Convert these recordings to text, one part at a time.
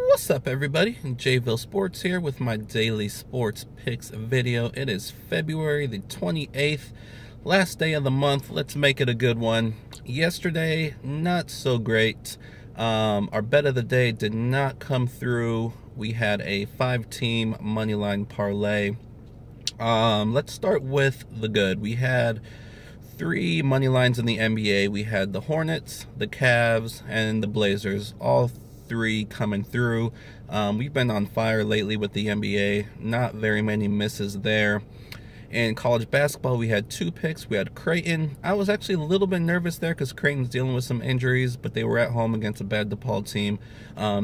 What's up, everybody? JVille Sports here with my daily sports picks video. It is February the 28th, last day of the month. Let's make it a good one. Yesterday, not so great. Our bet of the day did not come through. We had a 5-team moneyline parlay. Let's start with the good. We had 3 money lines in the NBA. We had the Hornets, the Cavs, and the Blazers, all 3 coming through. We've been on fire lately with the NBA. Not very many misses there. In college basketball, we had 2 picks. We had Creighton. I was actually a little bit nervous there because Creighton's dealing with some injuries, but they were at home against a bad DePaul team.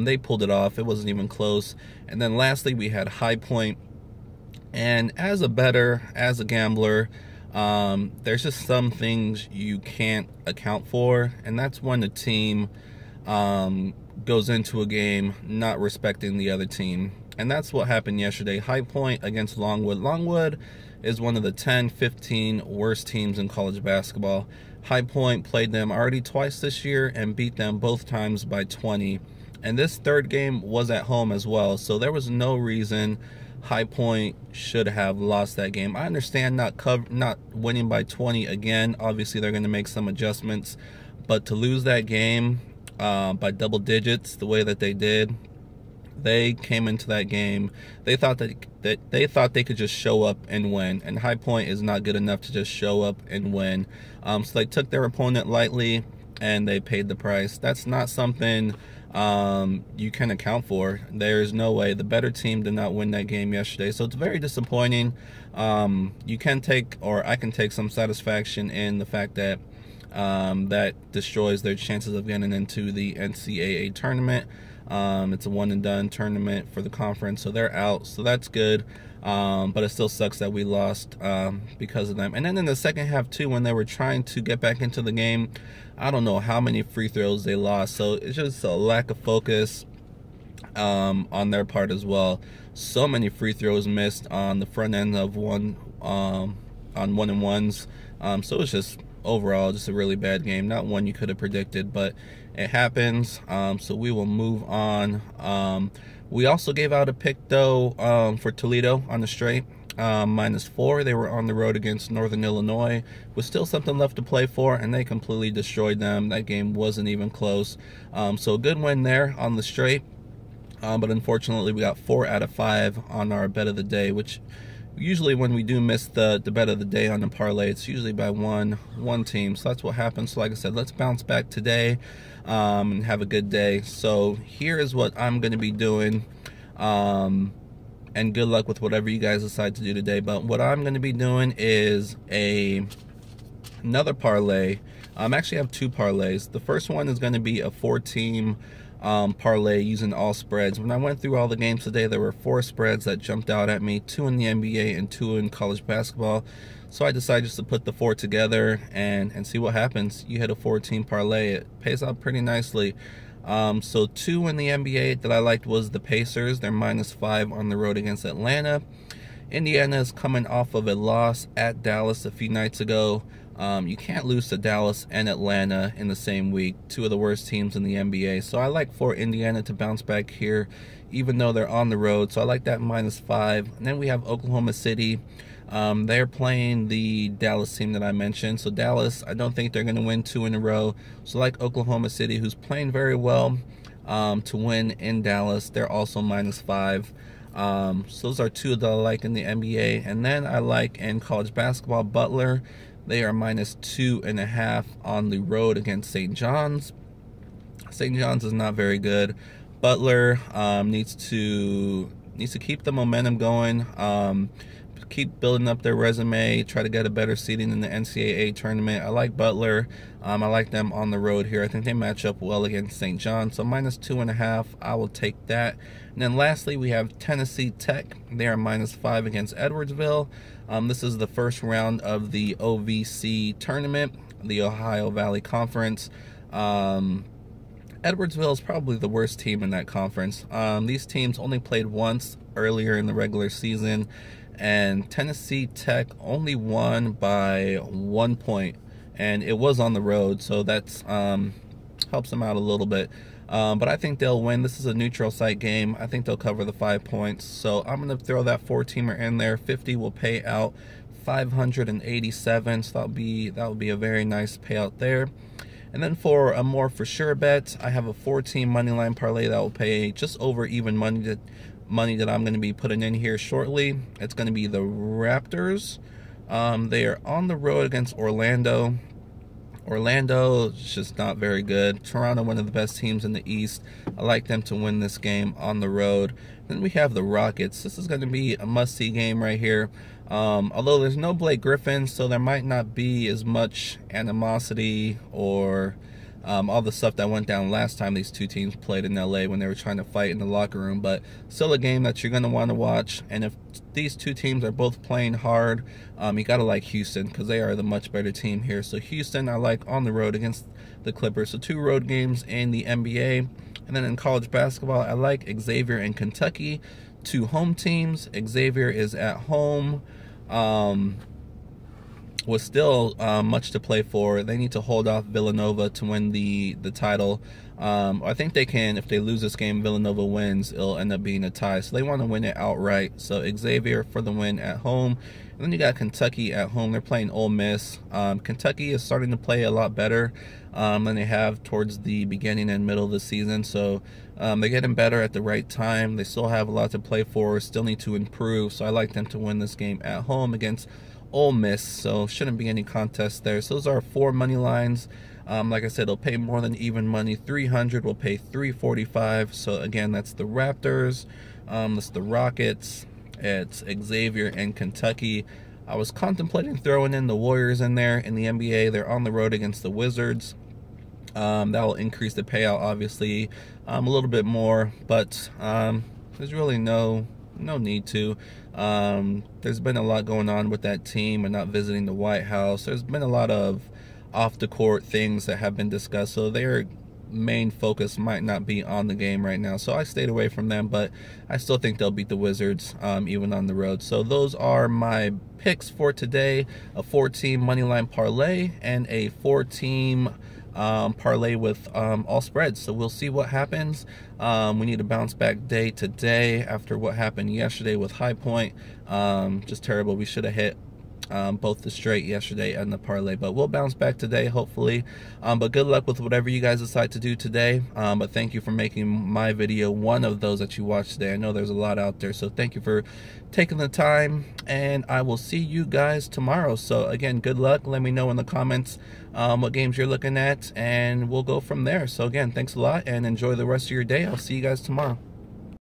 They pulled it off. It wasn't even close. And then lastly, we had High Point. And as a bettor, as a gambler, there's just some things you can't account for, and that's when a team goes into a game not respecting the other team. And that's what happened yesterday. High Point against Longwood. Longwood is one of the 10-15 worst teams in college basketball. High Point played them already twice this year and beat them both times by 20. And this third game was at home as well, so there was no reason High Point should have lost that game. I understand not winning by 20 again. Obviously, they're going to make some adjustments, but to lose that game by double digits the way that they did, they came into that game. They thought that they could just show up and win, and High Point is not good enough to just show up and win. So they took their opponent lightly, and they paid the price. That's not something you can account for. There's no way. The better team did not win that game yesterday, so it's very disappointing. You can take, or I can take, some satisfaction in the fact that that destroys their chances of getting into the NCAA tournament. It's a one-and-done tournament for the conference, so they're out, so that's good. But it still sucks that we lost because of them. And then in the second half too, when they were trying to get back into the game, I don't know how many free throws they lost. So it's just a lack of focus on their part as well. So many free throws missed on the front end of on one-and-ones. So it's just overall just a really bad game. Not one you could have predicted, but it happens. So we will move on. We also gave out a pick though for Toledo on the straight, -4. They were on the road against Northern Illinois with still something left to play for, and they completely destroyed them. That game wasn't even close. So a good win there on the straight, but unfortunately we got 4 out of 5 on our bet of the day, which usually when we do miss the bet of the day on the parlay, it's usually by one team. So that's what happened. So like I said, let's bounce back today and have a good day. So here is what I'm going to be doing, and good luck with whatever you guys decide to do today. But what I'm going to be doing is another parlay. Actually I have 2 parlays. The first one is going to be a 4-team parlay using all spreads. When I went through all the games today, there were 4 spreads that jumped out at me, 2 in the NBA and 2 in college basketball. So I decided just to put the 4 together and see what happens. You hit a 4-team parlay, it pays out pretty nicely. So 2 in the NBA that I liked was the Pacers. They're -5 on the road against Atlanta. Indiana is coming off of a loss at Dallas a few nights ago. You can't lose to Dallas and Atlanta in the same week, 2 of the worst teams in the NBA. So I like for Indiana to bounce back here, even though they're on the road. So I like that -5. And then we have Oklahoma City. They're playing the Dallas team that I mentioned. So Dallas, I don't think they're going to win 2 in a row. So like Oklahoma City, who's playing very well, to win in Dallas. They're also -5. So those are 2 that I like in the NBA. And then I like in college basketball, Butler. They are -2.5 on the road against St. John's. St. John's is not very good. Butler needs to keep the momentum going, keep building up their resume, try to get a better seeding in the NCAA tournament. I like Butler. I like them on the road here. I think they match up well against St. John. So -2.5, I will take that. And then lastly, we have Tennessee Tech. They are -5 against Edwardsville. This is the first round of the OVC tournament, the Ohio Valley Conference. Edwardsville is probably the worst team in that conference. These teams only played once earlier in the regular season, and Tennessee Tech only won by 1 point, and it was on the road, so that's helps them out a little bit. But I think they'll win. This is a neutral site game. I think they'll cover the 5 points. So I'm going to throw that 4-teamer in there. 50 will pay out 587. So that would be a very nice payout there. And then for a more for sure bet, I have a 4-team money line parlay that will pay just over even money that I'm going to be putting in here shortly. It's going to be the Raptors. They are on the road against Orlando. Orlando is just not very good. Toronto, one of the best teams in the East. I like them to win this game on the road. Then we have the Rockets. This is going to be a must-see game right here. Although there's no Blake Griffin, so there might not be as much animosity or all the stuff that went down last time these two teams played in LA when they were trying to fight in the locker room. But still a game that you're going to want to watch. And if these two teams are both playing hard, you got to like Houston because they are the much better team here. So Houston I like on the road against the Clippers. So 2 road games in the NBA. And then in college basketball, I like Xavier and Kentucky. 2 home teams. Xavier is at home. Was still much to play for. They need to hold off Villanova to win the title. I think they can. If they lose this game, Villanova wins, it'll end up being a tie. So they want to win it outright. So Xavier for the win at home. And then you got Kentucky at home. They're playing Ole Miss. Kentucky is starting to play a lot better than they have towards the beginning and middle of the season. So they're getting better at the right time. They still have a lot to play for, still need to improve. So I like them to win this game at home against Ole Miss, so shouldn't be any contest there. So those are 4 money lines. Like I said, it'll pay more than even money. 300 will pay 345. So again, that's the Raptors, that's the Rockets, it's Xavier and Kentucky. I was contemplating throwing in the Warriors in there in the NBA. They're on the road against the Wizards. That will increase the payout obviously a little bit more, but there's really no need to. There's been a lot going on with that team and not visiting the White House. There's been a lot of off the court things that have been discussed, so their main focus might not be on the game right now. So I stayed away from them, but I still think they'll beat the Wizards even on the road. So those are my picks for today: a 4-team moneyline parlay and a 4-team parlay with all spreads. So we'll see what happens. We need a bounce back day today after what happened yesterday with High Point. Just terrible. We should have hit both the straight yesterday and the parlay, but we'll bounce back today hopefully. But good luck with whatever you guys decide to do today. But thank you for making my video one of those that you watched today. I know there's a lot out there, so thank you for taking the time, and I will see you guys tomorrow. So again, good luck. Let me know in the comments what games you're looking at, and we'll go from there. So again, thanks a lot and enjoy the rest of your day. I'll see you guys tomorrow.